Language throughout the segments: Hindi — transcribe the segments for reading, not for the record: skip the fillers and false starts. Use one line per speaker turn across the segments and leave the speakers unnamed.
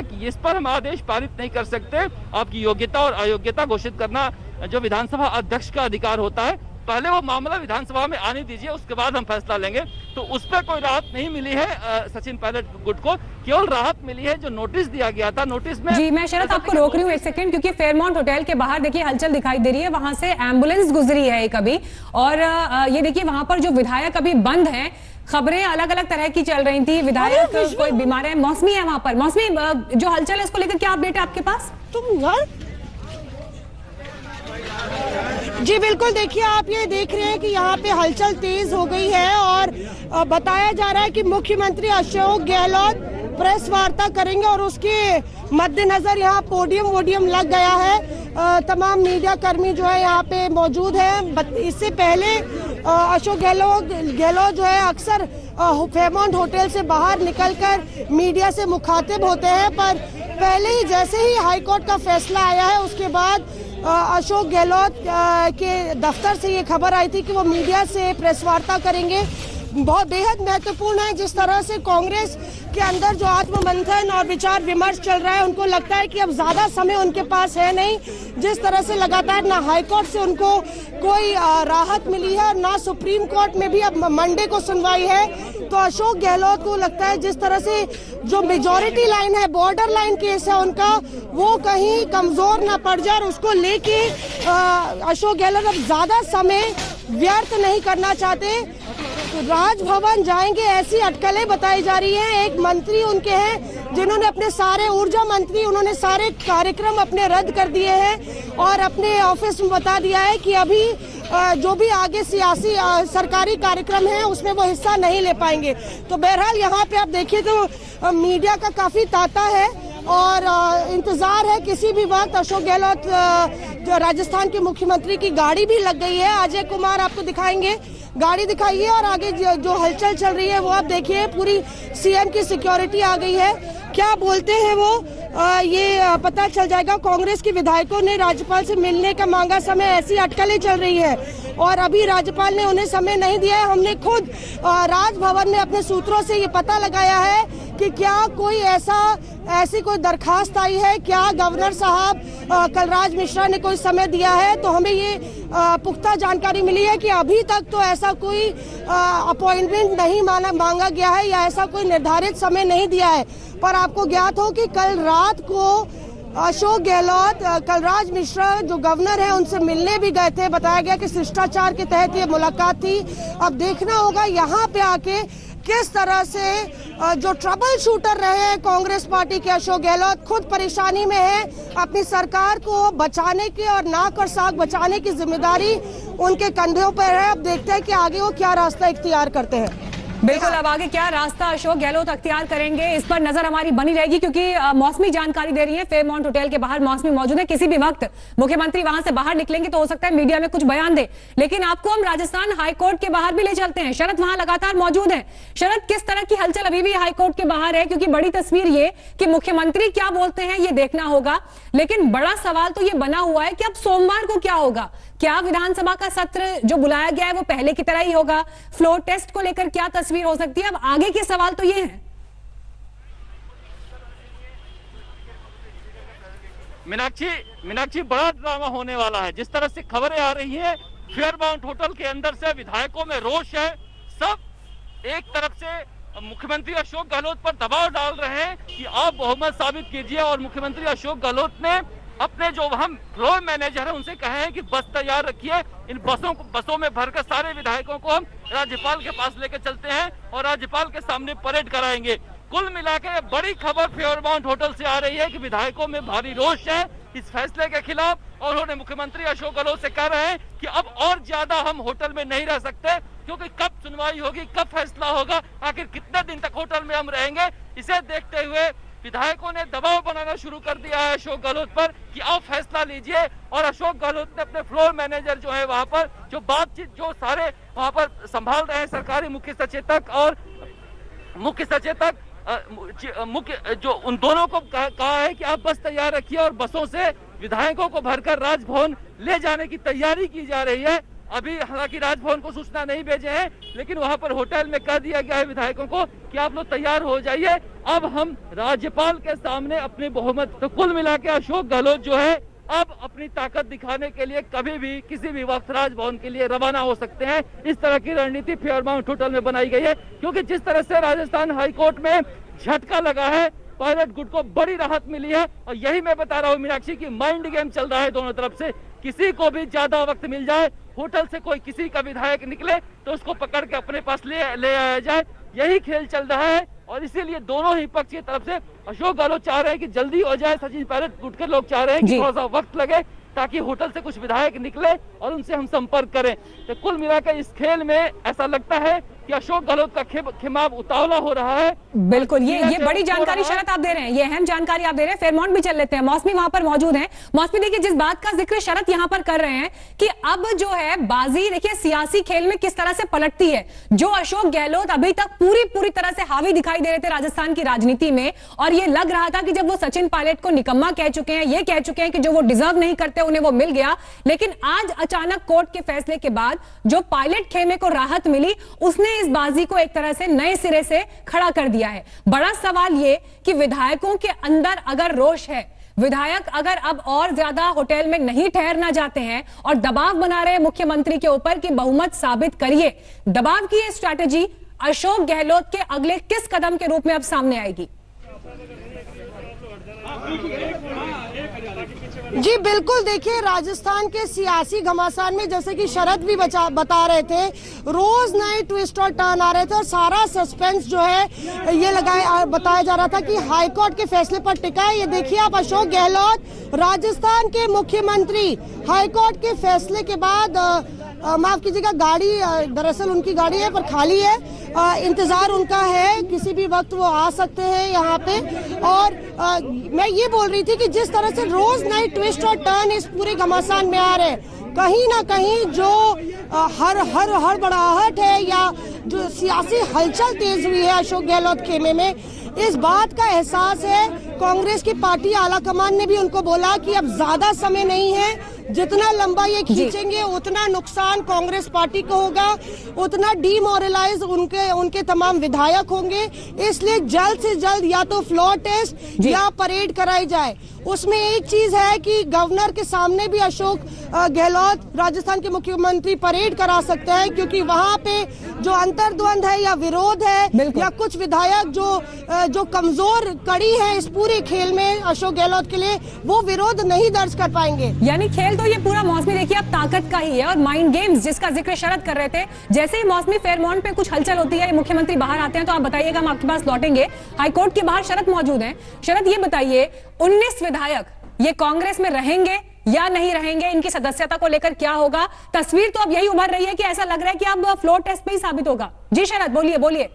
कि इस पर हम आदेश पारित नहीं कर सकते। आपकी योग्यता और अयोग्यता घोषित करना जो विधानसभा अध्यक्ष का अधिकार होता है। पहले वो मामला विधानसभा में आने दीजिए, उसके बाद हम फैसला लेंगे। तो उस पर कोई राहत नहीं मिली है सचिन पायलट गुट को, केवल राहत मिली है जो नोटिस दिया गया था। नोटिस में
जी, मैं शरद आपको रोक रही हूँ एक सेकंड, क्योंकि फेयरमाउंट होटल के बाहर देखिए हलचल दिखाई दे रही है। वहां से एम्बुलेंस गुजरी है एक अभी, और ये देखिए वहां पर जो विधायक अभी बंद है, खबरें अलग अलग तरह की चल रही थी। विधायक कोई बीमार है, मौसमी है वहां पर। मौसमी, जो हलचल है उसको लेकर क्या अपडेट है आपके पास?
जी बिल्कुल, देखिए आप ये देख रहे हैं कि यहाँ पे हलचल तेज हो गई है और बताया जा रहा है कि मुख्यमंत्री अशोक गहलोत प्रेस वार्ता करेंगे और उसके मद्देनजर यहाँ पोडियम लग गया है। तमाम मीडिया कर्मी जो है यहाँ पे मौजूद है। इससे पहले अशोक गहलोत जो है अक्सर फेयरमाउंट होटल से बाहर निकलकर मीडिया से मुखातिब होते हैं, पर पहले ही जैसे ही हाईकोर्ट का फैसला आया है उसके बाद अशोक गहलोत के दफ्तर से ये खबर आई थी कि वो मीडिया से प्रेस वार्ता करेंगे। बहुत बेहद महत्वपूर्ण है जिस तरह से कांग्रेस के अंदर जो आत्ममंथन और विचार विमर्श चल रहा है, उनको लगता है कि अब ज्यादा समय उनके पास है नहीं। जिस तरह से लगातार ना हाईकोर्ट से उनको कोई राहत मिली है, ना सुप्रीम कोर्ट में भी अब मंडे को सुनवाई है, तो अशोक गहलोत को लगता है जिस तरह से जो मेजॉरिटी लाइन है, बॉर्डर लाइन केस है उनका, वो कहीं कमजोर ना पड़ जाए, उसको लेके अशोक गहलोत अब ज्यादा समय व्यर्थ नहीं करना चाहते। राजभवन जाएंगे ऐसी अटकलें बताई जा रही हैं। एक मंत्री उनके हैं जिन्होंने अपने सारे ऊर्जा मंत्री, उन्होंने सारे कार्यक्रम अपने रद्द कर दिए हैं और अपने ऑफिस में बता दिया है कि अभी जो भी आगे सियासी सरकारी कार्यक्रम है उसमें वो हिस्सा नहीं ले पाएंगे। तो बहरहाल यहाँ पे आप देखिए तो मीडिया का काफी तांता है और इंतजार है किसी भी वक्त अशोक गहलोत जो राजस्थान के मुख्यमंत्री की गाड़ी भी लग गई है। अजय कुमार आपको दिखाएंगे, गाड़ी दिखाइए, और आगे जो हलचल चल रही है वो आप देखिए, पूरी सीएम की सिक्योरिटी आ गई है। क्या बोलते हैं वो ये पता चल जाएगा। कांग्रेस के विधायकों ने राज्यपाल से मिलने का मांगा समय, ऐसी अटकलें चल रही है और अभी राज्यपाल ने उन्हें समय नहीं दिया है। हमने खुद राजभवन में अपने सूत्रों से ये पता लगाया है कि क्या कोई ऐसी कोई दरखास्त आई है, क्या गवर्नर साहब कलराज मिश्रा ने कोई समय दिया है, तो हमें ये पुख्ता जानकारी मिली है कि अभी तक तो ऐसा कोई अपॉइंटमेंट नहीं मांगा गया है या ऐसा कोई निर्धारित समय नहीं दिया है। पर आपको ज्ञात हो कि कल रात को अशोक गहलोत कलराज मिश्रा जो गवर्नर है उनसे मिलने भी गए थे। बताया गया कि शिष्टाचार के तहत ये मुलाकात थी। अब देखना होगा यहाँ पे आके किस तरह से जो ट्रबल शूटर रहे कांग्रेस पार्टी के अशोक गहलोत खुद परेशानी में है। अपनी सरकार को बचाने की और नाक और साग बचाने की जिम्मेदारी उनके कंधों पर है। अब देखते हैं कि आगे वो क्या रास्ता इख्तियार करते हैं।
बिल्कुल, अब आगे क्या रास्ता अशोक गहलोत अख्तियार करेंगे इस पर नजर हमारी बनी रहेगी, क्योंकि मौसमी जानकारी दे रही है। फेयरमाउंट होटल के बाहर मौसमी मौजूद है। किसी भी वक्त मुख्यमंत्री वहां से बाहर निकलेंगे तो हो सकता है मीडिया में कुछ बयान दे। लेकिन आपको हम राजस्थान हाईकोर्ट के बाहर भी ले चलते हैं। शरद वहां लगातार मौजूद है। शरद, किस तरह की हलचल अभी भी हाईकोर्ट के बाहर है? क्योंकि बड़ी तस्वीर ये कि मुख्यमंत्री क्या बोलते हैं ये देखना होगा, लेकिन बड़ा सवाल तो ये बना हुआ है कि अब सोमवार को क्या होगा। क्या विधानसभा का सत्र जो बुलाया गया है वो पहले की तरह ही होगा? फ्लोर टेस्ट को लेकर क्या तस्वीर हो सकती है? अब आगे के सवाल तो ये हैं।
मीनाक्षी, बड़ा ड्रामा होने वाला है। जिस तरह से खबरें आ रही हैं, फेयरमाउंट होटल के अंदर से विधायकों में रोष है। सब एक तरफ से मुख्यमंत्री अशोक गहलोत पर दबाव डाल रहे हैं कि आप बहुमत साबित कीजिए, और मुख्यमंत्री अशोक गहलोत ने अपने जो हम फ्लोर मैनेजर है उनसे कहे हैं कि बस तैयार रखिए, इन बसों में भरकर सारे विधायकों को हम राज्यपाल के पास लेकर चलते हैं और राज्यपाल के सामने परेड कराएंगे। कुल मिलाकर बड़ी खबर फेयरमाउंट होटल से आ रही है कि विधायकों में भारी रोष है इस फैसले के खिलाफ, और उन्होंने मुख्यमंत्री अशोक गहलोत से कह रहे हैं कि अब और ज्यादा हम होटल में नहीं रह सकते, क्योंकि कब सुनवाई होगी, कब फैसला होगा, आखिर कितने दिन तक होटल में हम रहेंगे। इसे देखते हुए विधायकों ने दबाव बनाना शुरू कर दिया है अशोक गहलोत पर कि आप फैसला लीजिए। और अशोक गहलोत ने अपने फ्लोर मैनेजर जो है वहां पर जो बातचीत जो सारे वहां पर संभाल रहे हैं, सरकारी मुख्य सचेतक और मुख्य सचेतक मुख्य जो उन दोनों को कहा है कि आप बस तैयार रखिए और बसों से विधायकों को भरकर राजभवन ले जाने की तैयारी की जा रही है। अभी हालांकि राजभवन को सूचना नहीं भेजे हैं, लेकिन वहां पर होटल में कह दिया गया है विधायकों को कि आप लोग तैयार हो जाइए, अब हम राज्यपाल के सामने अपनी बहुमत। तो कुल मिला के अशोक गहलोत जो है अब अपनी ताकत दिखाने के लिए कभी भी किसी भी वक्त राजभवन के लिए रवाना हो सकते हैं। इस तरह की रणनीति फेयरमाउंट होटल में बनाई गई है, क्योंकि जिस तरह से राजस्थान हाईकोर्ट में झटका लगा है, पायलट गुट को बड़ी राहत मिली है। और यही मैं बता रहा हूँ मीनाक्षी की माइंड गेम चल रहा है दोनों तरफ से। किसी को भी ज्यादा वक्त मिल जाए, होटल से कोई किसी का विधायक निकले तो उसको पकड़ के अपने पास ले आया जाए, यही खेल चल रहा है। और इसीलिए दोनों ही पक्ष की तरफ से अशोक गहलोत चाह रहे हैं कि जल्दी हो जाए, सचिन पायलट गुट के लोग चाह रहे हैं कि थोड़ा सा वक्त लगे ताकि होटल से कुछ विधायक निकले और उनसे हम संपर्क करें। तो कुल मिलाकर इस खेल में ऐसा लगता है कि अशोक गहलोत का खिमाब उतावला हो रहा है।
बिल्कुल, ये बड़ी जानकारी शरद आप दे रहे हैं, ये अहम जानकारी आप दे रहे हैं। फेयरमाउंट भी चल लेते हैं, मौसमी वहां पर मौजूद हैं। मौसमी देखिए, जिस बात का जिक्र शरद यहां पर कर रहे हैं कि अब जो है बाजी देखिए सियासी खेल में किस तरह से पलटती है। जो अशोक गहलोत अभी तक पूरी तरह से हावी दिखाई दे रहे थे राजस्थान की राजनीति में, और ये लग रहा था कि जब वो सचिन पायलट को निकम्मा कह चुके हैं, ये कह चुके हैं कि जो वो डिजर्व नहीं करते उन्हें वो मिल गया, लेकिन आज अचानक कोर्ट के फैसले के बाद जो पायलट खेमे को राहत मिली, उसने इस बाजी को एक तरह से नए सिरे से खड़ा कर दिया है। बड़ा सवाल ये कि विधायकों के अंदर अगर रोष है, विधायक अगर अब और ज्यादा होटल में नहीं ठहरना चाहते हैं और दबाव बना रहे हैं मुख्यमंत्री के ऊपर कि बहुमत साबित करिए, दबाव की ये स्ट्रैटेजी अशोक गहलोत के अगले किस कदम के रूप में अब सामने आएगी?
जी बिल्कुल, देखिए राजस्थान के सियासी घमासान में जैसे कि शरद भी बता रहे थे, रोज नए ट्विस्ट और टर्न आ रहे थे और सारा सस्पेंस जो है ये बताया जा रहा था कि हाईकोर्ट के फैसले पर टिका है। ये देखिए आप, अशोक गहलोत राजस्थान के मुख्यमंत्री हाईकोर्ट के फैसले के बाद माफ कीजिएगा, गाड़ी दरअसल उनकी गाड़ी है पर खाली है, इंतजार उनका है, किसी भी वक्त वो आ सकते हैं यहाँ पे। और मैं ये बोल रही थी कि जिस तरह से रोज नए ट्विस्ट और टर्न इस पूरे घमासान में आ रहे हैं, कहीं ना कहीं जो हर बड़ाहट है या जो सियासी हलचल तेज हुई है अशोक गहलोत खेमे में, इस बात का एहसास है। कांग्रेस की पार्टी आला कमान ने भी उनको बोला कि अब ज्यादा समय नहीं है, जितना लंबा ये खींचेंगे उतना नुकसान कांग्रेस पार्टी को होगा, उतना डीमोरलाइज उनके तमाम विधायक होंगे। इसलिए जल्द से जल्द या तो फ्लोर टेस्ट या परेड कराई जाए। उसमें एक चीज है कि गवर्नर के सामने भी अशोक गहलोत राजस्थान के मुख्यमंत्री परेड करा सकते हैं, क्योंकि वहां पे जो अंतर्द्वंद है या विरोध है या कुछ विधायक जो कमजोर कड़ी है इस पूरे खेल में अशोक गहलोत के लिए, वो विरोध नहीं दर्ज कर पाएंगे।
यानी खेल तो ये पूरा मौसमी देखिए अब ताकत का ही है और माइंड गेम्स जिसका जिक्र शरद कर रहे थे। जैसे ही मौसमी फेयरमाउंट पे कुछ हलचल होती है, मुख्यमंत्री बाहर आते हैं, तो आप बताइएगा, हम आपके पास लौटेंगे। हाईकोर्ट के बाहर शरद मौजूद हैं। शरद ये बताइए, 19 विधायक ये कांग्रेस में रहेंगे या नहीं रहेंगे, इनकी सदस्यता को लेकर क्या होगा? तस्वीर तो अब यही उभर रही है कि ऐसा लग रहा है कि अब फ्लोर टेस्ट पे ही साबित होगा। जी शरद, बोलिए।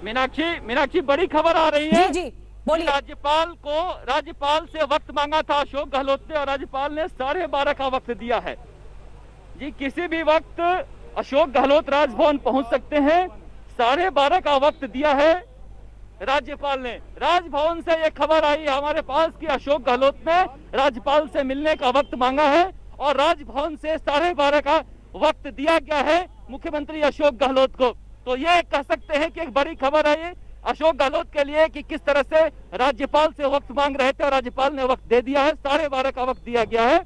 मीनाक्षी बड़ी खबर आ रही है।
जी बोलिए।
राज्यपाल से वक्त मांगा था अशोक गहलोत ने और राज्यपाल ने 12:30 का वक्त दिया है। जी किसी भी वक्त अशोक गहलोत राजभवन पहुंच सकते हैं, 12:30 का वक्त दिया है राज्यपाल ने। राजभवन से ये खबर आई हमारे पास कि अशोक गहलोत ने राज्यपाल से मिलने का वक्त मांगा है और राजभवन से 12:30 का वक्त दिया गया है मुख्यमंत्री अशोक गहलोत को। तो ये कह सकते हैं कि एक बड़ी खबर है ये अशोक गहलोत के लिए कि किस तरह से राज्यपाल से वक्त मांग रहे थे और राज्यपाल ने वक्त दे दिया है, 12:30 का वक्त दिया गया है।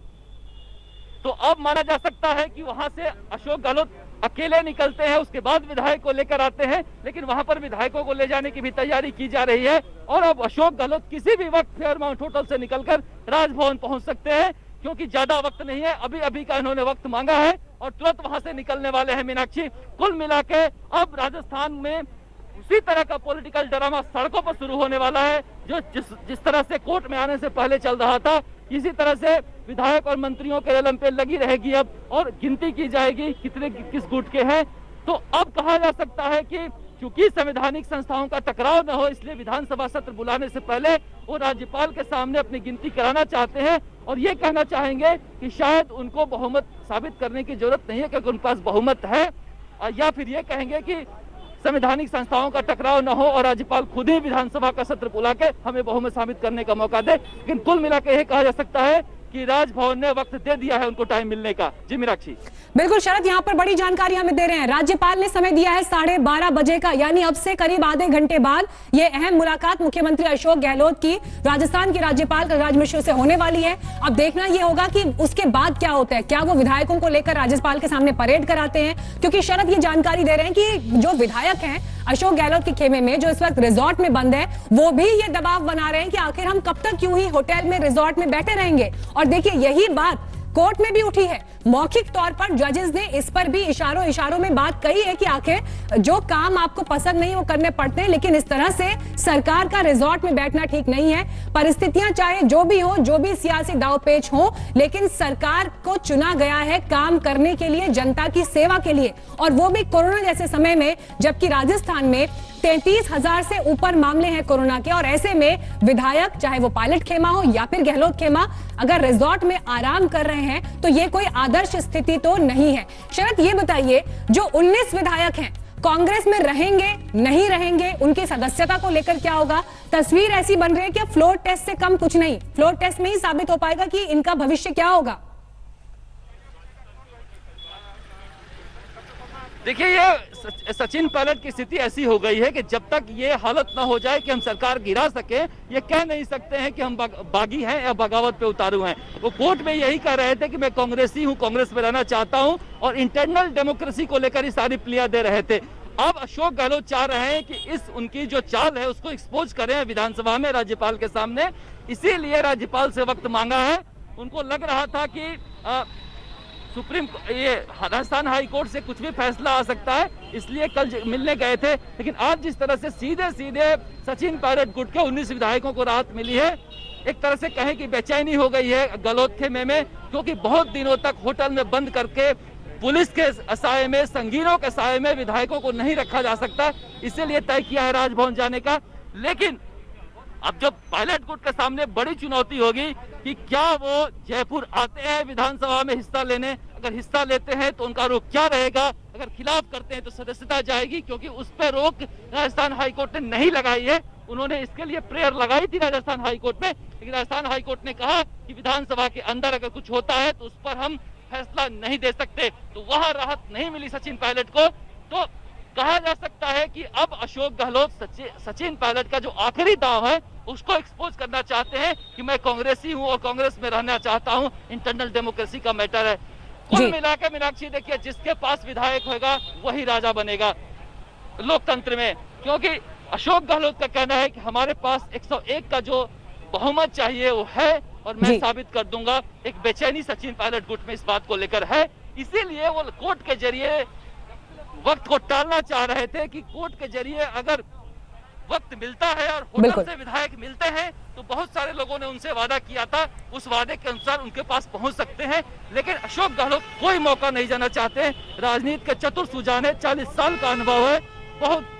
तो अब माना जा सकता है कि वहां से अशोक गहलोत अकेले निकलते हैं, उसके बाद विधायक को लेकर आते हैं, लेकिन वहां पर विधायकों को ले जाने की भी तैयारी की जा रही है। और अब अशोक गहलोत किसी भी वक्त फेयरमाउंट होटल से निकलकर राजभवन पहुंच सकते हैं, क्योंकि ज्यादा वक्त नहीं है, अभी का इन्होंने वक्त मांगा है और तुरंत वहां से निकलने वाले हैं। मीनाक्षी, कुल मिला के अब राजस्थान में उसी तरह का पॉलिटिकल ड्रामा सड़कों पर शुरू होने वाला है जो जिस तरह से कोर्ट में आने से पहले चल रहा था। इसी तरह से विधायक और मंत्रियों के रेलम पे लगी रहेगी अब, और गिनती की जाएगी कितने किस गुट के हैं। तो अब कहा जा सकता है कि चूंकि संवैधानिक संस्थाओं का टकराव न हो, इसलिए विधानसभा सत्र बुलाने से पहले वो राज्यपाल के सामने अपनी गिनती कराना चाहते हैं और ये कहना चाहेंगे कि शायद उनको बहुमत साबित करने की जरूरत नहीं है क्योंकि उनके पास बहुमत है, या फिर ये कहेंगे कि संवैधानिक संस्थाओं का टकराव न हो और राज्यपाल खुद ही विधानसभा का सत्र बुला के हमें बहुमत साबित करने का मौका दे। लेकिन कुल मिलाकर यह कहा जा सकता है कि राजभवन ने वक्त दे दिया है उनको टाइम मिलने का। जी मीनाक्षी।
बिल्कुल शरद, यहाँ पर बड़ी जानकारी हमें दे रहे हैं। राज्यपाल ने समय दिया है 12:30 बजे का, यानी अब से करीब आधे घंटे बाद ये अहम मुलाकात मुख्यमंत्री अशोक गहलोत की राजस्थान के राज्यपाल कलराज मिश्र से होने वाली है। अब देखना ये होगा कि उसके बाद क्या होता है, क्या वो विधायकों को लेकर राज्यपाल के सामने परेड कराते हैं, क्योंकि शरद ये जानकारी दे रहे हैं कि जो विधायक हैं अशोक गहलोत के खेमे में, जो इस वक्त रिजॉर्ट में बंद है, वो भी ये दबाव बना रहे हैं कि आखिर हम कब तक यूं ही होटल में रिजॉर्ट में बैठे रहेंगे। और देखिए यही बात कोर्ट में भी उठी है। मौखिक तौर पर जजेस ने इस पर भी इशारों में बात कही है कि आखिर जो काम आपको पसंद नहीं वो करने पड़ते हैं, लेकिन इस तरह से सरकार का रिजॉर्ट में बैठना ठीक नहीं है। परिस्थितियां चाहे जो भी हो, जो भी सियासी दांवपेच हो, लेकिन सरकार को चुना गया है काम करने के लिए, जनता की सेवा के लिए, और वो भी कोरोना जैसे समय में, जबकि राजस्थान में 33,000 से ऊपर मामले हैं कोरोना के। और ऐसे में विधायक, चाहे वो पायलट खेमा हो या फिर गहलोत खेमा, अगर रिजॉर्ट में आराम कर रहे हैं तो ये कोई आदर्श स्थिति तो नहीं है। शरद ये बताइए, जो 19 विधायक हैं कांग्रेस में रहेंगे नहीं रहेंगे, उनकी सदस्यता को लेकर क्या होगा? तस्वीर ऐसी बन रही है कि फ्लोर टेस्ट से कम कुछ नहीं, फ्लोर टेस्ट में ही साबित हो पाएगा कि इनका भविष्य क्या होगा।
देखिए, ये सचिन पायलट की स्थिति ऐसी हो गई है कि जब तक ये हालत ना हो जाए कि हम सरकार गिरा सके, ये कह नहीं सकते हैं कि हम बागी हैं या बगावत पे उतारू हैं। वो कोर्ट में यही कह रहे थे कि मैं कांग्रेसी हूं, कांग्रेस में रहना चाहता हूं, और इंटरनल डेमोक्रेसी को लेकर ही सारी प्लियां दे रहे थे। अब अशोक गहलोत चाह रहे हैं कि इस उनकी जो चाल है उसको एक्सपोज करें विधानसभा में राज्यपाल के सामने, इसीलिए राज्यपाल से वक्त मांगा है। उनको लग रहा था कि ये राजस्थान हाई कोर्ट से कुछ भी फैसला आ सकता है, इसलिए कल मिलने गए थे। लेकिन आज जिस तरह से सीधे सचिन पायलट गुट के 19 विधायकों को राहत मिली है, एक तरह से कहें कि बेचैनी हो गई है गहलोत खेमे में, क्योंकि बहुत दिनों तक होटल में बंद करके पुलिस के साये में, संगीनों के साये में विधायकों को नहीं रखा जा सकता, इसीलिए तय किया है राजभवन जाने का। लेकिन अब जब पायलट गुट के सामने बड़ी चुनौती होगी कि क्या वो जयपुर आते हैं विधानसभा में हिस्सा लेने, अगर हिस्सा लेते हैं तो उनका रुख क्या रहेगा, अगर खिलाफ करते हैं तो सदस्यता जाएगी, क्योंकि उस पर रोक राजस्थान हाईकोर्ट ने नहीं लगाई है। उन्होंने इसके लिए प्रेयर लगाई थी राजस्थान हाईकोर्ट में, लेकिन राजस्थान हाईकोर्ट ने कहा कि विधानसभा के अंदर अगर कुछ होता है तो उस पर हम फैसला नहीं दे सकते। तो वहां राहत नहीं मिली सचिन पायलट को। तो कहा जा सकता है कि अब अशोक गहलोत सचिन पायलट का जो आखिरी दांव है उसको एक्सपोज करना चाहते हैं कि मैं कांग्रेसी हूं और कांग्रेस में रहना चाहता हूं, इंटरनल डेमोक्रेसी का मैटर है। कुल मिलाकर मीनाक्षी देखिए, जिसके पास विधायक होगा वही राजा बनेगा लोकतंत्र में, क्योंकि अशोक गहलोत का कहना है कि हमारे पास 101 का जो बहुमत चाहिए वो है और मैं साबित कर दूंगा। एक बेचैनी सचिन पायलट गुट में इस बात को लेकर है, इसीलिए वो कोर्ट के जरिए वक्त को टालना चाह रहे थे कि कोर्ट के जरिए अगर वक्त मिलता है और होटल से विधायक मिलते हैं तो बहुत सारे लोगों ने उनसे वादा किया था, उस वादे के अनुसार उनके पास पहुंच सकते हैं। लेकिन अशोक गहलोत कोई मौका नहीं जाना चाहते। राजनीति के चतुर सुजान है, 40 साल का अनुभव है, बहुत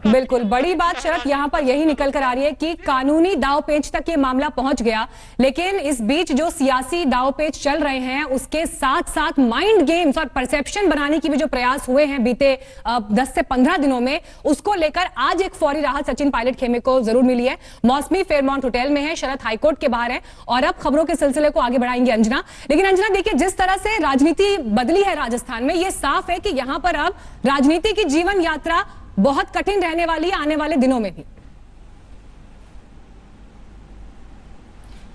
बिल्कुल बड़ी बात शरद यहाँ पर यही निकल कर आ रही है कि कानूनी दांवपेच तक ये मामला पहुंच गया, लेकिन इस बीच जो सियासी दांवपेच चल रहे हैं उसके साथ साथ माइंड गेम्स और परसेप्शन बनाने की भी जो प्रयास हुए हैं बीते 10 से 15 दिनों में, उसको लेकर आज एक फौरी राहत सचिन पायलट खेमे को जरूर मिली है। मौसमी फेयरमाउंट होटल में है, शरद हाईकोर्ट के बाहर है, और अब खबरों के सिलसिले को आगे बढ़ाएंगे अंजना। लेकिन अंजना देखिए, जिस तरह से राजनीति बदली है राजस्थान में, ये साफ है कि यहाँ पर अब राजनीति की जीवन यात्रा बहुत कठिन रहने वाली है आने वाले दिनों में भी।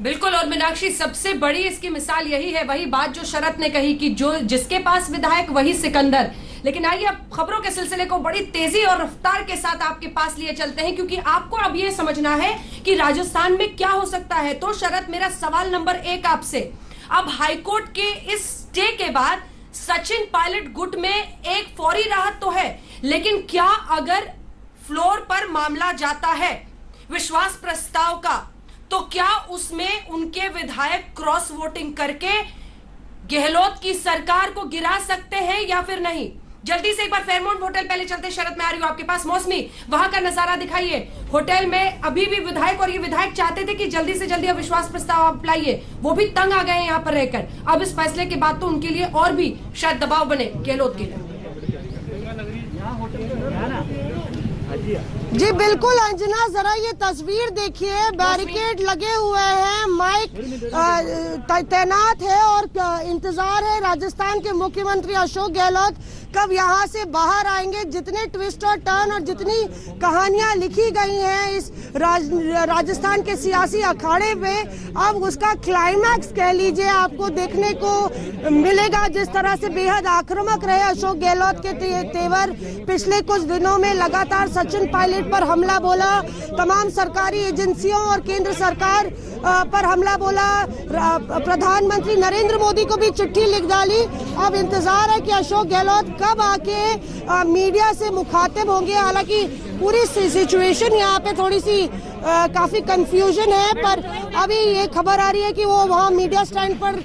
बिल्कुल, और मीनाक्षी सबसे बड़ी इसकी मिसाल यही है, वही बात जो शरद ने कही कि जो जिसके पास विधायक वही सिकंदर। लेकिन आइए अब खबरों के सिलसिले को बड़ी तेजी और रफ्तार के साथ आपके पास लिए चलते हैं, क्योंकि आपको अब यह समझना है कि राजस्थान में क्या हो सकता है। तो शरद, मेरा सवाल नंबर 1 आपसे, अब हाईकोर्ट के इस स्टे के बाद सचिन पायलट गुट में एक फौरी राहत तो है, लेकिन क्या अगर फ्लोर पर मामला जाता है विश्वास प्रस्ताव का, तो क्या उसमें उनके विधायक क्रॉस वोटिंग करके गहलोत की सरकार को गिरा सकते हैं या फिर नहीं? जल्दी से एक बार फेयरमाउंट होटल पहले चलते, शरद मैं आ रही हूं आपके पास। मौसमी, वहां का नजारा दिखाइए। होटल में अभी भी विधायक, और ये विधायक चाहते थे कि जल्दी से जल्दी अविश्वास प्रस्ताव आप लाइए, वो भी तंग आ गए हैं यहाँ पर रहकर। अब इस फैसले के बाद तो उनके लिए और भी शायद दबाव बने गहलोत के लिए।
जी बिल्कुल अंजना, जरा ये तस्वीर देखिए, बैरिकेड लगे हुए हैं, माइक तैनात है और इंतजार है राजस्थान के मुख्यमंत्री अशोक गहलोत कब यहाँ से बाहर आएंगे। जितने ट्विस्ट और टर्न और जितनी कहानियां लिखी गई हैं इस राजस्थान के सियासी अखाड़े में, अब उसका क्लाइमैक्स कह लीजिए आपको देखने को मिलेगा। जिस तरह से बेहद आक्रामक रहे अशोक गहलोत के तेवर, पिछले कुछ दिनों में लगातार सचिन पायलट पर हमला बोला, तमाम सरकारी एजेंसियों और केंद्र सरकार पर हमला बोला, प्रधानमंत्री नरेंद्र मोदी को भी चिट्ठी लिख डाली। अब इंतजार है कि अशोक गहलोत कब आके मीडिया से मुखातिब होंगे। हालांकि पूरी सिचुएशन यहाँ पे थोड़ी सी काफी कंफ्यूजन है, पर अभी ये खबर आ रही है कि वो वहाँ मीडिया स्टैंड पर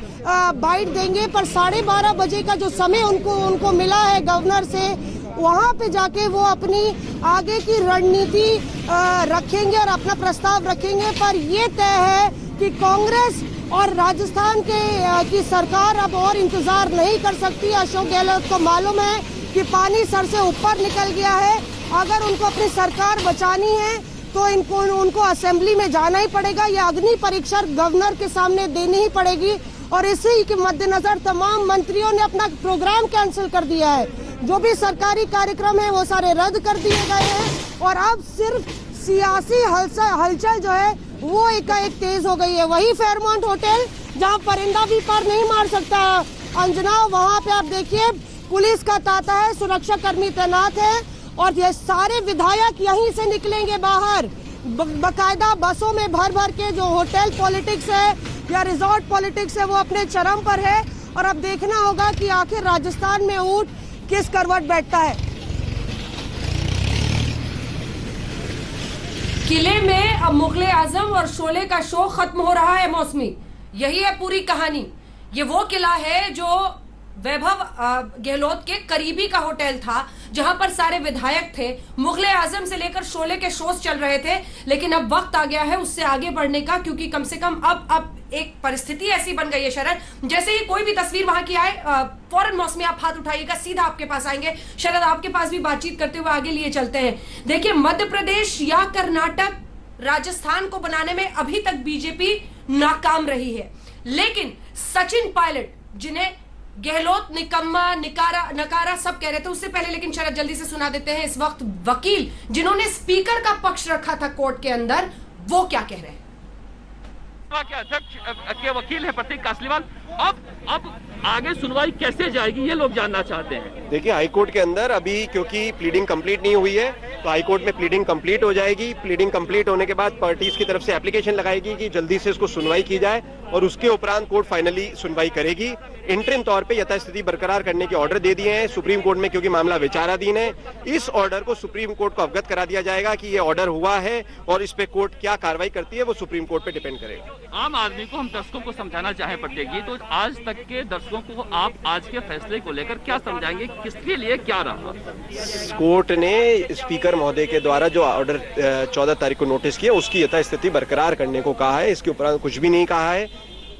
बाइट देंगे, पर 12:30 बजे का जो समय उनको मिला है गवर्नर से, वहाँ पे जाके वो अपनी आगे की रणनीति रखेंगे और अपना प्रस्ताव रखेंगे। पर ये तय है कि कांग्रेस और राजस्थान की सरकार अब और इंतजार नहीं कर सकती। अशोक गहलोत को मालूम है कि पानी सर से ऊपर निकल गया है, अगर उनको अपनी सरकार बचानी है तो उनको असेंबली में जाना ही पड़ेगा, या अग्नि परीक्षा गवर्नर के सामने देनी ही पड़ेगी। और इसी के मद्देनजर तमाम मंत्रियों ने अपना प्रोग्राम कैंसिल कर दिया है, जो भी सरकारी कार्यक्रम है वो सारे रद्द कर दिए गए हैं और अब सिर्फ सियासी हलचल जो है वो एकाएक तेज हो गई है। वही फेयरमाउंट होटल जहां परिंदा भी पर नहीं मार सकता अंजना, वहां पे आप देखिए पुलिस का तांता है, सुरक्षा कर्मी तैनात है और ये सारे विधायक यहीं से निकलेंगे बाहर, बकायदा बसों में भर भर के। जो होटल पॉलिटिक्स है या रिजॉर्ट पॉलिटिक्स है वो अपने चरम पर है और अब देखना होगा कि आखिर राजस्थान में ऊंट किस करवट बैठता है।
किले में अब मुगले आजम और शोले का शो खत्म हो रहा है मौसमी, यही है पूरी कहानी। ये वो किला है जो वैभव गहलोत के करीबी का होटल था, जहां पर सारे विधायक थे, मुगले आजम से लेकर शोले के शोज चल रहे थे। लेकिन अब वक्त आ गया है उससे आगे बढ़ने का, क्योंकि कम से कम अब एक परिस्थिति ऐसी बन गई है शरद, जैसे ही कोई भी तस्वीर वहां की आए फौरन मौसमी आप हाथ उठाइएगा, सीधा आपके पास आएंगे। शरद आपके पास भी बातचीत करते हुए आगे लिए चलते हैं। देखिए, मध्य प्रदेश या कर्नाटक राजस्थान को बनाने में अभी तक बीजेपी नाकाम रही है, लेकिन सचिन पायलट, जिन्हें गहलोत निकम्मा नकारा सब कह रहे थे उससे पहले, लेकिन शरद जल्दी से सुना देते हैं इस वक्त वकील जिन्होंने स्पीकर का पक्ष रखा था कोर्ट के अंदर, वो क्या कह रहे हैं।
के अध्यक्ष के वकील है प्रतीक कासलीवाल, अब आगे सुनवाई कैसे जाएगी ये लोग जानना चाहते हैं।
देखिए, हाईकोर्ट के अंदर अभी क्योंकि प्लीडिंग कंप्लीट नहीं हुई है तो हाईकोर्ट में प्लीडिंग कंप्लीट हो जाएगी। प्लीडिंग कंप्लीट होने के बाद पार्टीज की तरफ से एप्लीकेशन लगाएगी कि जल्दी से इसको सुनवाई की जाए और उसके उपरांत कोर्ट फाइनली सुनवाई करेगी। इंटरिम तौर पे यथास्थिति बरकरार करने के ऑर्डर दे दिए हैं सुप्रीम कोर्ट में, क्योंकि मामला विचाराधीन है। इस ऑर्डर को सुप्रीम कोर्ट को अवगत करा दिया जाएगा कि ये ऑर्डर हुआ है और इस पे कोर्ट क्या कार्रवाई करती है वो सुप्रीम कोर्ट पे डिपेंड करेगा।
आम आदमी को, हम दर्शकों को समझाना चाहे प्रत्येक जी, तो आज तक के दर्शकों को आप आज के फैसले को लेकर क्या समझाएंगे, किसके लिए क्या रहा।
कोर्ट ने स्पीकर महोदय के द्वारा जो ऑर्डर 14 तारीख को नोटिस किया उसकी यथास्थिति बरकरार करने को कहा है, इसके उपरांत कुछ भी नहीं कहा है।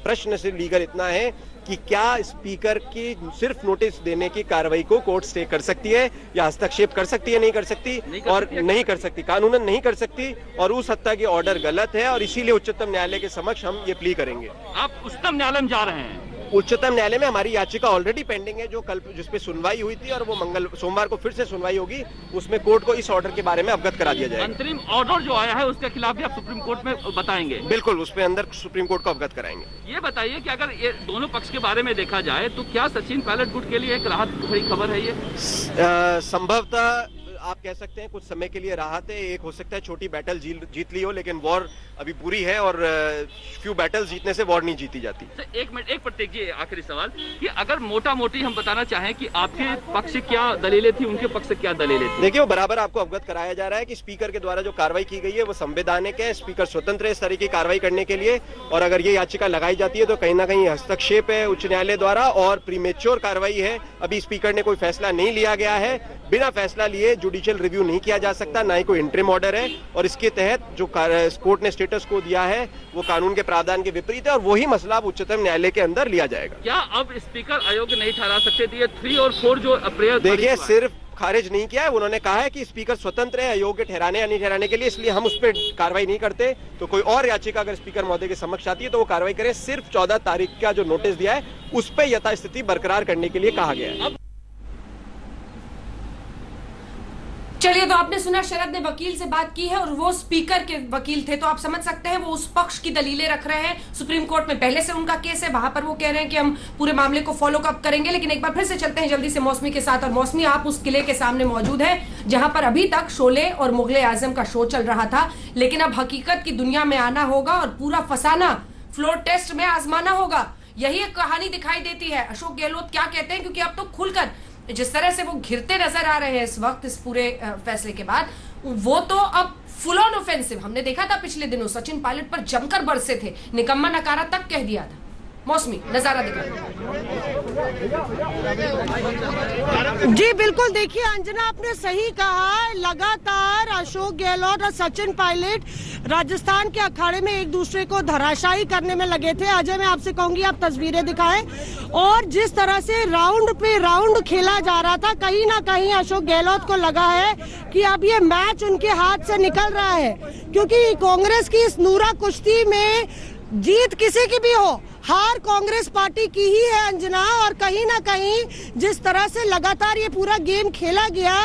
प्रश्न सिर्फ लीगल इतना है कि क्या स्पीकर की सिर्फ नोटिस देने की कार्रवाई को कोर्ट स्टे कर सकती है या हस्तक्षेप कर सकती है, नहीं कर सकती, नहीं कर सकती, कानूनन नहीं कर सकती। और उस हद तक ये ऑर्डर गलत है और इसीलिए उच्चतम न्यायालय के समक्ष हम ये प्ली करेंगे।
आप उच्चतम न्यायालय में जा रहे हैं?
उच्चतम न्यायालय में हमारी याचिका ऑलरेडी पेंडिंग है, जो कल जिसपे सुनवाई हुई थी और वो सोमवार को फिर से सुनवाई होगी, उसमें कोर्ट को इस ऑर्डर के बारे में अवगत करा दिया जाएगा।
अंतरिम ऑर्डर जो आया है उसके खिलाफ भी आप सुप्रीम कोर्ट में बताएंगे?
बिल्कुल, उसमें अंदर सुप्रीम कोर्ट को अवगत कराएंगे।
ये बताइए कि अगर ये दोनों पक्ष के बारे में देखा जाए तो क्या सचिन पायलट गुट के लिए एक राहत भरी खबर है ये?
संभवतः आप कह सकते हैं कुछ समय के लिए राहत है। एक हो सकता है छोटी बैटल जीत ली हो, लेकिन वॉर अभी बुरी है और फ्यू बैटल जीतने से वॉर नहीं जीती जाती।
एक मिनट, एक प्रत्येक जी, आखिरी सवाल कि अगर मोटा मोटी हम बताना चाहें कि आपके पक्ष से क्या दलीलें थी, उनके पक्ष से क्या दलीलें थी?
देखिए, वो बराबर आपको अवगत कराया जा रहा है कि स्पीकर के द्वारा जो कार्रवाई की गई है वो संवैधानिक है। स्पीकर स्वतंत्र है इस तरह की कार्रवाई करने के लिए, और अगर ये याचिका लगाई जाती है तो कहीं ना कहीं हस्तक्षेप है उच्च न्यायालय द्वारा और प्रीमेच्योर कार्रवाई है। अभी स्पीकर ने कोई फैसला नहीं लिया गया है, बिना फैसला लिए जुडिशियल रिव्यू नहीं किया जा सकता, ना ही कोई इंटरिम ऑर्डर है, और इसके तहत जो कोर्ट ने स्टेटस को दिया है वो कानून के प्रावधान के विपरीत है और वही मसला अब उच्चतम न्यायालय के अंदर लिया जाएगा।
क्या अब स्पीकर अयोग्य नहीं ठहरा सकते थे? 3 और 4 जो अप्रिय,
देखिए, सिर्फ खारिज नहीं किया है। उन्होंने कहा है कि स्पीकर स्वतंत्र है अयोग्य ठहराने या नहीं ठहराने के लिए, इसलिए हम उस पर कार्रवाई नहीं करते। तो कोई और याचिका अगर स्पीकर महोदय के समक्ष आती है तो वो कार्रवाई करें। सिर्फ 14 तारीख का जो नोटिस दिया है उस पर यथास्थिति बरकरार करने के लिए कहा गया है।
चलिए, तो आपने सुना शरद ने वकील से बात की है और वो स्पीकर के वकील थे, तो आप समझ सकते हैं वो उस पक्ष की दलीलें रख रहे हैं। सुप्रीम कोर्ट में पहले से उनका केस है, वहां पर वो कह रहे हैं कि हम पूरे मामले को फॉलो अप करेंगे। लेकिन एक बार फिर से चलते हैं जल्दी से मौसमी के साथ। और मौसमी, आप उस किले के सामने मौजूद है जहां पर अभी तक शोले और मुगले आजम का शो चल रहा था, लेकिन अब हकीकत की दुनिया में आना होगा और पूरा फसाना फ्लोर टेस्ट में आजमाना होगा। यही एक कहानी दिखाई देती है। अशोक गहलोत क्या कहते हैं, क्योंकि अब तो खुलकर जिस तरह से वो घिरते नजर आ रहे हैं इस वक्त इस पूरे फैसले के बाद, वो तो अब फुल ऑन ऑफेंसिव। हमने देखा था पिछले दिनों सचिन पायलट पर जमकर बरसे थे, निकम्मा नकारा तक कह दिया था। मौसमी, नजारा दिखाएं।
जी बिल्कुल, देखिए अंजना, आपने सही कहा। लगातार अशोक गहलोत और सचिन पायलट राजस्थान के अखाड़े में एक दूसरे को धराशायी करने में लगे थे। अजय, मैं आपसे कहूंगी आप तस्वीरें दिखाएं। और जिस तरह से राउंड पे राउंड खेला जा रहा था, कहीं ना कहीं अशोक गहलोत को लगा है कि अब ये मैच उनके हाथ से निकल रहा है, क्योंकि कांग्रेस की इस नूरा कुश्ती में जीत किसी की भी हो, हार कांग्रेस पार्टी की ही है अंजना। और कहीं ना कहीं जिस तरह से लगातार ये पूरा गेम खेला गया,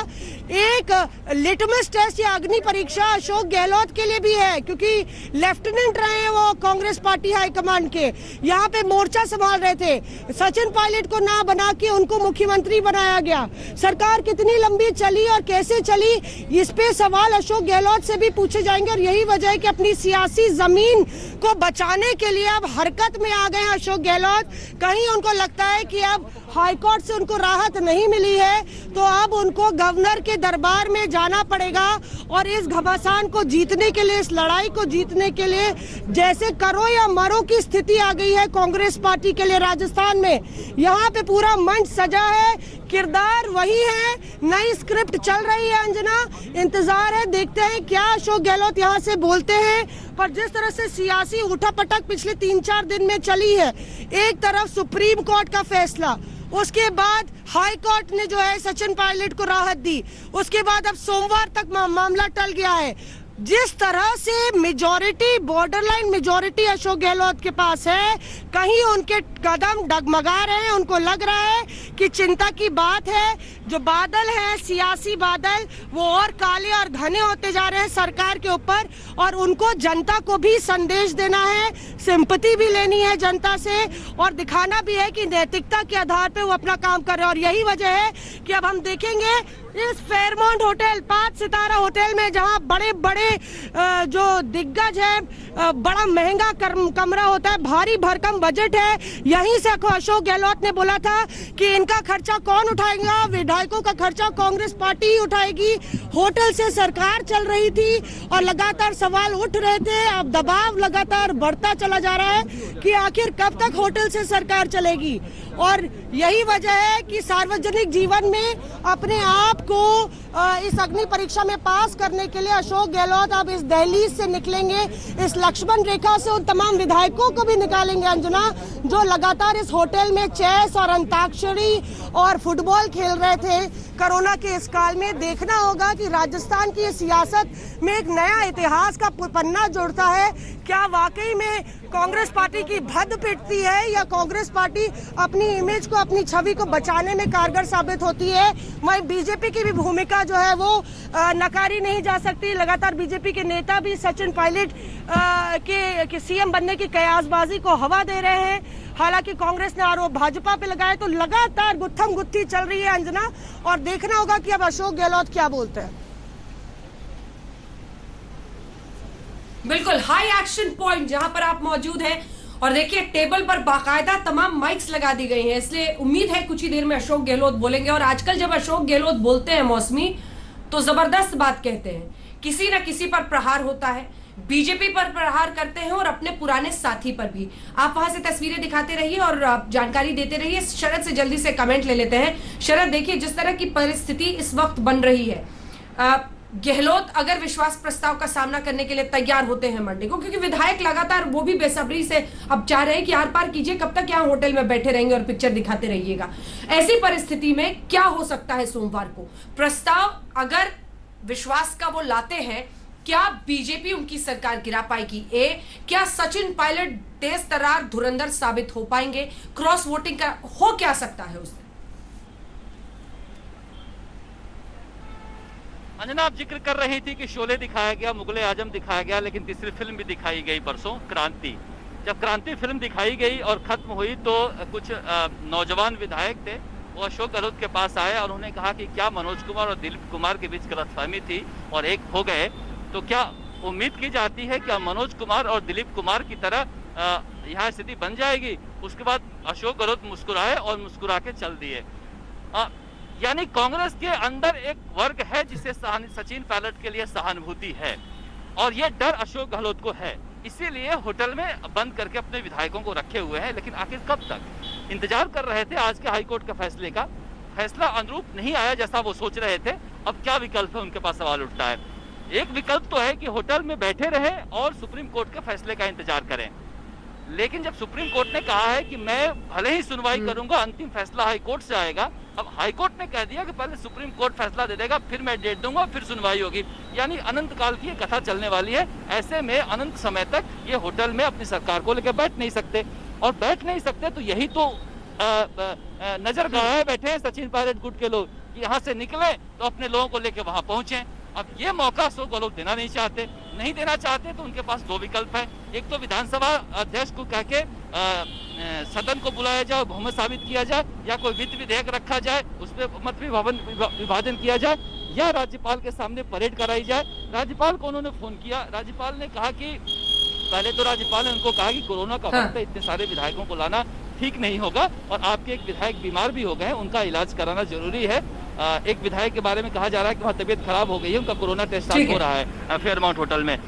एक लिटमस टेस्ट या अग्नि परीक्षा अशोक गहलोत के लिए भी है, क्योंकि लेफ्टिनेंट रहे हैं वो कांग्रेस पार्टी हाईकमांड के, यहाँ पे मोर्चा संभाल रहे थे। सचिन पायलट को ना बना के उनको मुख्यमंत्री बनाया गया। सरकार कितनी लंबी चली और कैसे चली, इस पे सवाल अशोक गहलोत से भी पूछे जाएंगे। और यही वजह है कि अपनी सियासी जमीन को बचाने के लिए अब हरकत में आ गए हैं अशोक गहलोत। कहीं उनको लगता है कि अब हाईकोर्ट से उनको राहत नहीं मिली है, तो अब उनको गवर्नर के दरबार में जाना पड़ेगा और इस घमासान को जीतने के लिए, इस लड़ाई को जीतने के लिए जैसे करो या मरो की स्थिति आ गई है कांग्रेस पार्टी के लिए राजस्थान में। यहाँ पे पूरा मंच सजा है, किरदार वही है, नई स्क्रिप्ट चल रही है अंजना। इंतजार है, देखते हैं क्या अशोक गहलोत यहाँ से बोलते हैं। पर जिस तरह से सियासी उठापटक पिछले 3-4 दिन में चली है, एक तरफ सुप्रीम कोर्ट का फैसला, उसके बाद हाई कोर्ट ने जो है सचिन पायलट को राहत दी, उसके बाद अब सोमवार तक मामला टल गया है। जिस तरह से majority, borderline majority Ashok Gehlot के पास है, कहीं उनके कदम डगमगा रहे हैं। उनको लग रहा है कि चिंता की बात है, जो बादल है सियासी बादल, वो और काले और घने होते जा रहे हैं सरकार के ऊपर। और उनको जनता को भी संदेश देना है, सिंपैथी भी लेनी है जनता से और दिखाना भी है कि नैतिकता के आधार पे वो अपना काम कर रहे हैं। और यही वजह है कि अब हम देखेंगे इस फेयरमाउंट होटल, 5 सितारा होटल में, जहां बड़े बड़े जो दिग्गज है, बड़ा महंगा कमरा होता है, भारी भरकम बजट है, यहीं से अशोक गहलोत ने बोला था कि इनका खर्चा कौन उठाएगा, विधायकों का खर्चा कांग्रेस पार्टी ही उठाएगी। होटल से सरकार चल रही थी और लगातार सवाल उठ रहे थे। अब दबाव लगातार बढ़ता चला जा रहा है कि आखिर कब तक होटल से सरकार चलेगी। और यही वजह है कि सार्वजनिक जीवन में अपने आप को इस अग्नि परीक्षा में पास करने के लिए अशोक गहलोत अब इस दहलीज से निकलेंगे, इस लक्ष्मण रेखा से उन तमाम विधायकों को भी निकालेंगे अंजना, जो लगातार इस होटल में चेस और अंताक्षरी और फुटबॉल खेल रहे थे कोरोना के इस काल में। देखना होगा कि राजस्थान की सियासत में एक नया इतिहास का पन्ना जुड़ता है। क्या वाकई में कांग्रेस पार्टी की भद्द पिटती है या कांग्रेस पार्टी अपनी इमेज को, अपनी छवि को बचाने में कारगर साबित होती है। वहीं बीजेपी की भी भूमिका जो है वो नकारी नहीं जा सकती। लगातार बीजेपी के नेता भी सचिन पायलट के सीएम बनने की कयासबाजी को हवा दे रहे हैं। हालांकि कांग्रेस ने आरोप भाजपा पे लगाया, तो लगातार गुत्थम गुत्थी चल रही है अंजना। और देखना होगा कि अब अशोक गहलोत क्या बोलते हैं।
बिल्कुल हाई एक्शन पॉइंट जहां पर आप मौजूद हैं और देखिए टेबल पर बाकायदा तमाम माइक्स लगा दी गई हैं, इसलिए उम्मीद है कुछ ही देर में अशोक गहलोत बोलेंगे। और आजकल जब अशोक गहलोत बोलते हैं मौसमी, तो जबरदस्त बात कहते हैं, किसी ना किसी पर प्रहार होता है, बीजेपी पर प्रहार करते हैं और अपने पुराने साथी पर भी। आप वहां से तस्वीरें दिखाते रहिए और आप जानकारी देते रहिए। शरद से जल्दी से कमेंट ले लेते हैं। शरद, देखिए जिस तरह की परिस्थिति इस वक्त बन रही है, गहलोत अगर विश्वास प्रस्ताव का सामना करने के लिए तैयार होते हैं मंडे को, क्योंकि विधायक लगातार वो भी बेसब्री से अब चाह रहे हैं कि आर पार कीजिए, कब तक यहाँ होटल में बैठे रहेंगे और पिक्चर दिखाते रहिएगा। ऐसी परिस्थिति में क्या हो सकता है सोमवार को प्रस्ताव अगर विश्वास का वो लाते हैं, क्या बीजेपी उनकी सरकार गिरा पाएगी? क्या सचिन पायलट तेज तर्रार धुरंधर साबित हो पाएंगे? क्रॉस वोटिंग का हो क्या सकता है उस दिन?
अंजना, आप जिक्र कर रही थी कि शोले दिखाया गया, मुगले आजम दिखाया गया, लेकिन तीसरी फिल्म भी दिखाई गई परसों, क्रांति। जब क्रांति फिल्म दिखाई गई और खत्म हुई तो कुछ नौजवान विधायक थे, वो अशोक गहलोत के पास आए और उन्होंने कहा कि क्या मनोज कुमार और दिलीप कुमार के बीच गलतफहमी थी और एक हो गए, तो क्या उम्मीद की जाती है कि मनोज कुमार और दिलीप कुमार की तरह यहाँ स्थिति बन जाएगी? उसके बाद अशोक गहलोत मुस्कुराए और मुस्कुरा के चल दिए। यानी कांग्रेस के अंदर एक वर्ग है जिसे सचिन पायलट के लिए सहानुभूति है और ये डर अशोक गहलोत को है, इसीलिए होटल में बंद करके अपने विधायकों को रखे हुए हैं। लेकिन आखिर कब तक इंतजार कर रहे थे आज के हाईकोर्ट के फैसले का? फैसला अनुरूप नहीं आया जैसा वो सोच रहे थे। अब क्या विकल्प है, उनके पास सवाल उठता है। एक विकल्प तो है कि होटल में बैठे रहे और सुप्रीम कोर्ट के फैसले का इंतजार करें, लेकिन जब सुप्रीम कोर्ट ने कहा है कि मैं भले ही सुनवाई करूंगा, अंतिम फैसला हाईकोर्ट से आएगा। अब हाईकोर्ट ने कह दिया कि पहले सुप्रीम कोर्ट फैसला दे देगा, फिर मैं डेट दूंगा, फिर सुनवाई होगी। यानी अनंत काल की कथा चलने वाली है। ऐसे में अनंत समय तक ये होटल में अपनी सरकार को लेकर बैठ नहीं सकते, और बैठ नहीं सकते तो यही तो नजर गड़ाए बैठे हैं सचिन पायलट गुट के लोग कि यहाँ से निकले तो अपने लोगों को लेकर वहां पहुंचे। अब ये मौका अशोक गहलोत देना नहीं देना चाहते तो उनके पास दो विकल्प है। एक तो विधानसभा अध्यक्ष को कह के सदन को बुलाया जाए, बहुमत साबित किया जाए, या कोई वित्त विधेयक रखा जाए, उस पर मत विभाजन किया जाए, या राज्यपाल के सामने परेड कराई जाए। राज्यपाल को उन्होंने फोन किया, राज्यपाल ने कहा कि पहले तो राज्यपाल ने उनको कहा कि कोरोना का वक्त है, इतने सारे विधायकों को लाना ठीक नहीं होगा और आपके एक विधायक बीमार भी हो गए हैं, उनका इलाज कराना जरूरी है। एक विधायक के बारे में कहा जा रहा है कि वहाँ तबीयत खराब हो गई है, उनका कोरोना टेस्ट हो रहा है फेयरमाउंट होटल में।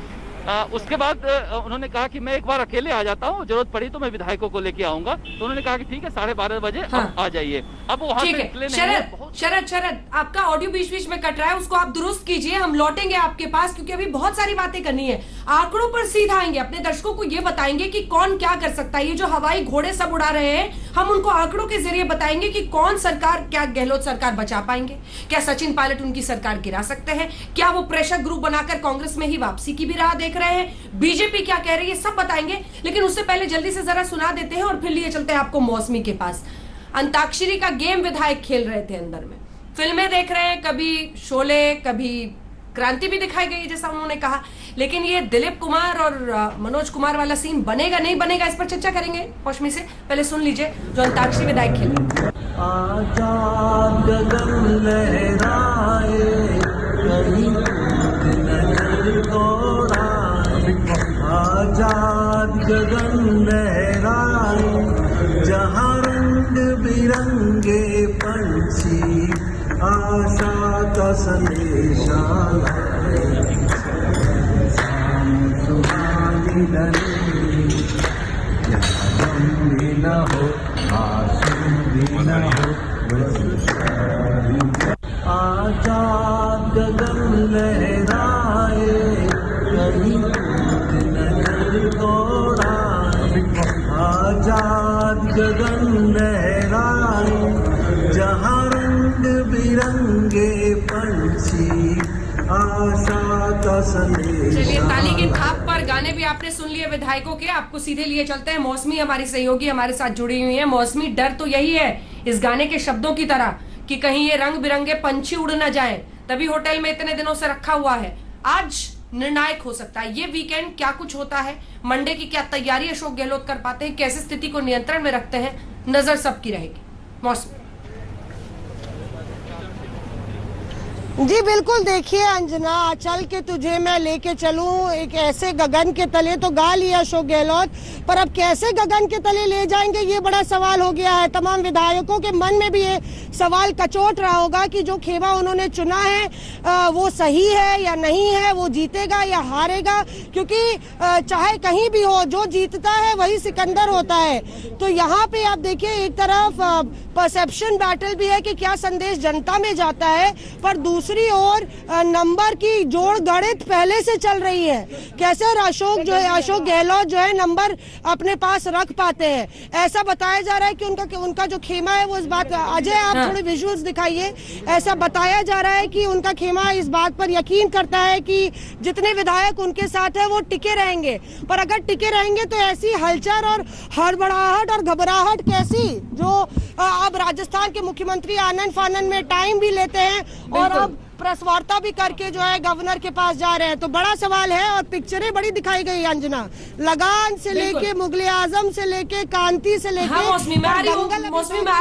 उसके बाद उन्होंने कहा कि मैं एक बार अकेले आ जाता हूँ, जरूरत पड़ी तो मैं विधायकों को लेके आऊंगा। तो उन्होंने कहा कि ठीक है, 12:30 बजे आप आ जाइए। अब वहाँ से निकले नहीं।
शरद, आपका ऑडियो बीच बीच में कट रहा है, उसको आप दुरुस्त कीजिए। हम लौटेंगे आपके पास क्योंकि अभी बहुत सारी बातें करनी है। आंकड़ों पर सीधा आएंगे, अपने दर्शकों को ये बताएंगे कि कौन क्या कर सकता है। ये जो हवाई घोड़े सब उड़ा रहे हैं, हम उनको आंकड़ों के जरिए बताएंगे कि कौन सरकार, क्या गहलोत सरकार बचा पाएंगे, क्या सचिन पायलट उनकी सरकार गिरा सकते हैं, क्या वो प्रेशर ग्रुप बनाकर कांग्रेस में ही वापसी की भी राह देख रहे हैं, बीजेपी क्या कह रही है, सब बताएंगे। लेकिन उससे पहले जल्दी से जरा सुना देते हैं और फिर लिए चलते हैं आपको मौसमी के पास। अंताक्षरी का गेम विधायक खेल रहे थे अंदर में, फिल्में देख रहे हैं, कभी शोले कभी क्रांति भी दिखाई गई जैसा उन्होंने कहा। लेकिन ये दिलीप कुमार और मनोज कुमार वाला सीन बनेगा नहीं बनेगा, इस पर चर्चा करेंगे मौसमी से। पहले सुन लीजिए जो अंताक्षरी विधायक खेल रहे हैं।
आजाद गगन लहराए, कहीं नजर दौड़ाए, आजाद गगन लहराए, जहाँ रंग बिरंगे पंछी आशा का संदेशा लाए, सुहानी ढले, गम भी न हो, आंसू भी न हो, आजाद गगन लहराए, कहीं नजर दौड़ाए, आजाद गगन लहराए, जहाँ रंग बिरंगे पंछी आशा का संदेश।
चलिए, ताली की थाप पर गाने भी आपने सुन लिए विधायकों के। आपको सीधे लिए चलते हैं। मौसमी हमारी सहयोगी हमारे साथ जुड़ी हुई है। मौसमी, डर तो यही है इस गाने के शब्दों की तरह कि कहीं ये रंग बिरंगे पंछी उड़ न जाएं, तभी होटल में इतने दिनों से रखा हुआ है। आज निर्णायक हो सकता है। ये वीकेंड क्या कुछ होता है, मंडे की क्या तैयारी अशोक गहलोत कर पाते हैं, कैसे स्थिति को नियंत्रण में रखते हैं, नजर सबकी रहेगी। मौसमी
जी बिल्कुल, देखिए अंजना, चल के तुझे मैं लेके चलूं एक ऐसे गगन के तले, तो गा लिया अशोक गहलोत, पर अब कैसे गगन के तले ले जाएंगे ये बड़ा सवाल हो गया है। तमाम विधायकों के मन में भी ये सवाल कचोट रहा होगा कि जो खेमा उन्होंने चुना है वो सही है या नहीं है, वो जीतेगा या हारेगा, क्योंकि चाहे कहीं भी हो, जो जीतता है वही सिकंदर होता है। तो यहाँ पे आप देखिए, एक तरफ परसेप्शन बैटल भी है कि क्या संदेश जनता में जाता है, पर दूसरी दूसरी ओर नंबर की जोड़ गणित पहले से चल रही है। कैसे अशोक गहलोत जो है नंबर अपने पास रख पाते हैं, ऐसा बताया जा रहा है कि उनका जो खेमा है वो इस बात, अजय आप थोड़े विजुअल्स दिखाइए, ऐसा बताया जा रहा है कि उनका खेमा इस बात पर यकीन करता है कि जितने विधायक उनके साथ है वो टिके रहेंगे। पर अगर टिके रहेंगे तो ऐसी हलचल और हड़बड़ाहट और घबराहट कैसी, जो अब राजस्थान के मुख्यमंत्री आनन फानन में टाइम भी लेते हैं और अब प्रेस वार्ता भी करके जो है गवर्नर के पास जा रहे हैं। तो बड़ा सवाल है और पिक्चरें बड़ी दिखाई गई अंजना, लगान से लेके मुगले आजम से लेके कांति से लेके।
हाँ, मौसमी में आ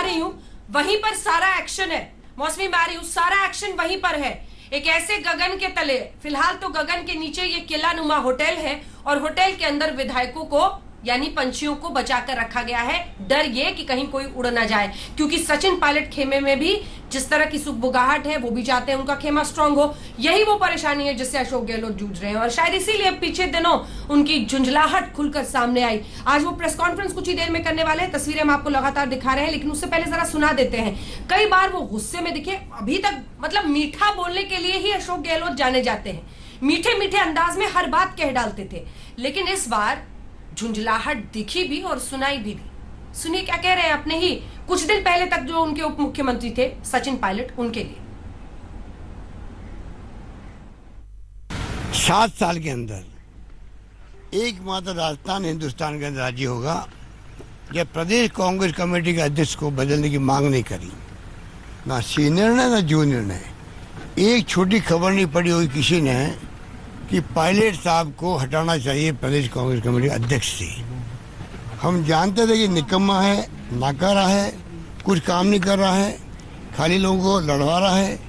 रही हूँ, वहीं पर सारा एक्शन है। मौसमी में आ रही हूँ, सारा एक्शन वहीं पर है। एक ऐसे गगन के तले, फिलहाल तो गगन के नीचे ये किला नुमा होटल है और होटल के अंदर विधायकों को यानी पंछियों को बचाकर रखा गया है। डर ये कि कहीं कोई उड़ ना जाए, क्योंकि सचिन पायलट खेमे में भी जिस तरह की सुखबुगाहट है वो भी चाहते हैं उनका खेमा स्ट्रांग हो। यही वो परेशानी है जिससे अशोक गहलोत जूझ रहे हैं और शायद इसीलिए पिछले दिनों उनकी झुंझलाहट खुलकर सामने आई। आज वो प्रेस कॉन्फ्रेंस कुछ ही देर में करने वाले हैं, तस्वीरें हम आपको लगातार दिखा रहे हैं, लेकिन उससे पहले जरा सुना देते हैं। कई बार वो गुस्से में दिखे, अभी तक मतलब मीठा बोलने के लिए ही अशोक गहलोत जाने जाते हैं, मीठे मीठे अंदाज में हर बात कह डालते थे, लेकिन इस बार झुंझलाहट दिखी भी और सुनाई भी। सुनिए क्या कह रहे हैं अपने ही कुछ दिन पहले तक जो उनके उप मुख्यमंत्री थे सचिन पायलट, उनके लिए।
7 साल के अंदर एकमात्र राजस्थान हिंदुस्तान का राज्य होगा जब प्रदेश कांग्रेस कमेटी के अध्यक्ष को बदलने की मांग नहीं करी, ना सी निर्णय ना जो निर्णय। एक छोटी खबर नहीं पड़ी हुई किसी ने कि पायलट साहब को हटाना चाहिए प्रदेश कांग्रेस कमेटी अध्यक्ष से। हम जानते थे कि निकम्मा है, नाकारा है, कुछ काम नहीं कर रहा है, खाली लोगों को लड़वा रहा है।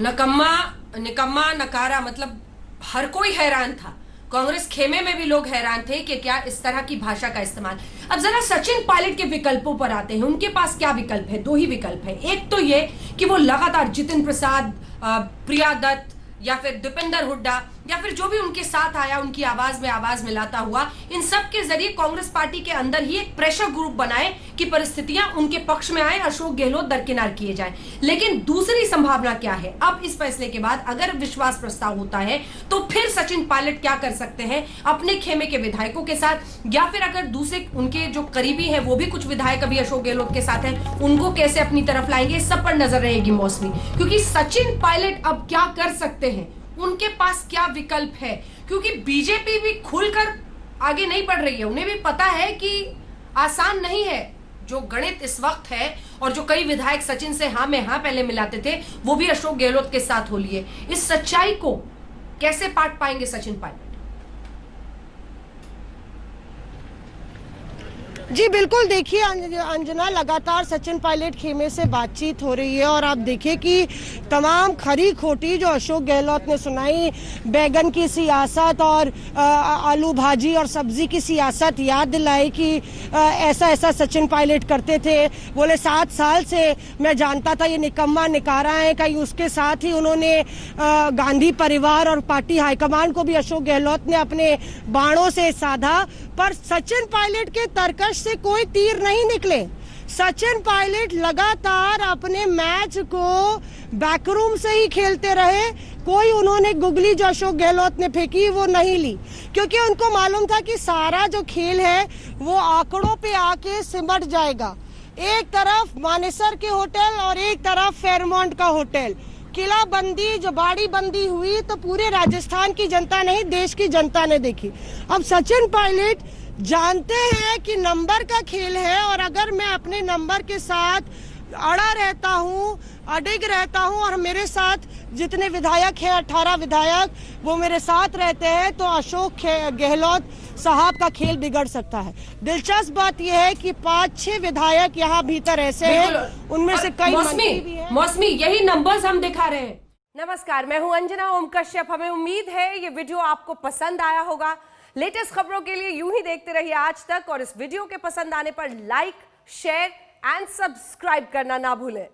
निकम्मा नकारा, मतलब हर कोई हैरान था। कांग्रेस खेमे में भी लोग हैरान थे कि क्या इस तरह की भाषा का इस्तेमाल। अब जरा सचिन पायलट के विकल्पों पर आते हैं। उनके पास क्या विकल्प है? 2 ही विकल्प है। एक तो ये कि वो लगातार जितिन प्रसाद, प्रिया दत्त या फिर दीपेंद्र हुड्डा या फिर जो भी उनके साथ आया उनकी आवाज में आवाज मिलाता हुआ इन सब के जरिए कांग्रेस पार्टी के अंदर ही एक प्रेशर ग्रुप बनाए कि परिस्थितियां उनके पक्ष में आए, अशोक गहलोत दरकिनार किए जाए। लेकिन दूसरी संभावना क्या है? अब इस फैसले के बाद अगर विश्वास प्रस्ताव होता है तो फिर सचिन पायलट क्या कर सकते हैं अपने खेमे के विधायकों के साथ, या फिर अगर दूसरे उनके जो करीबी है वो भी कुछ विधायक अभी अशोक गहलोत के साथ हैं, उनको कैसे अपनी तरफ लाएंगे, सब पर नजर रहेगी मौसमी। क्योंकि सचिन पायलट अब क्या कर सकते हैं, उनके पास क्या विकल्प है, क्योंकि बीजेपी भी खुलकर आगे नहीं बढ़ रही है। उन्हें भी पता है कि आसान नहीं है जो गणित इस वक्त है, और जो कई विधायक सचिन से हाँ में हाँ पहले मिलाते थे वो भी अशोक गहलोत के साथ हो लिए। इस सच्चाई को कैसे पाट पाएंगे सचिन पायलट?
जी बिल्कुल, देखिए अंजना, लगातार सचिन पायलट खेमे से बातचीत हो रही है और आप देखिए कि तमाम खरी खोटी जो अशोक गहलोत ने सुनाई, बैगन की सियासत और आलू भाजी और सब्जी की सियासत याद दिलाई कि ऐसा ऐसा सचिन पायलट करते थे। बोले 7 साल से मैं जानता था ये निकम्मा निकारा है। कहीं उसके साथ ही उन्होंने गांधी परिवार और पार्टी हाईकमान को भी अशोक गहलोत ने अपने बाणों से साधा, पर सचिन पायलट के तर्कश से कोई तीर नहीं निकले। सचिन पायलट लगातार अपने मैच को बैकरूम से ही खेलते रहे। कोई उन्होंने गुगली जो अशोक गहलोत ने फेंकी वो नहीं ली, क्योंकि उनको मालूम था कि सारा जो खेल है वो आंकड़ों पे आके सिमट जाएगा। एक तरफ मानेसर के होटल और एक तरफ फेयरमाउंट का होटल। किला बंदी जो बाड़ी बंदी हुई तो पूरे राजस्थान की जनता नहीं, देश की जनता ने देखी। अब सचिन पायलट जानते हैं कि नंबर का खेल है और अगर मैं अपने नंबर के साथ अड़ा रहता हूँ, अडिग रहता हूँ और मेरे साथ जितने विधायक हैं 18 विधायक वो मेरे साथ रहते हैं, तो अशोक गहलोत साहब का खेल बिगड़ सकता है। दिलचस्प बात यह है कि 5-6 विधायक यहाँ भीतर ऐसे हैं, उनमें से कई मंत्री भी हैं।
मौसमी, यही नंबर्स हम दिखा रहे हैं। नमस्कार, मैं हूं अंजना ओम कश्यप। हमें उम्मीद है ये वीडियो आपको पसंद आया होगा। लेटेस्ट खबरों के लिए यूं ही देखते रहिए आज तक, और इस वीडियो के पसंद आने पर लाइक, शेयर एंड सब्सक्राइब करना ना भूलें।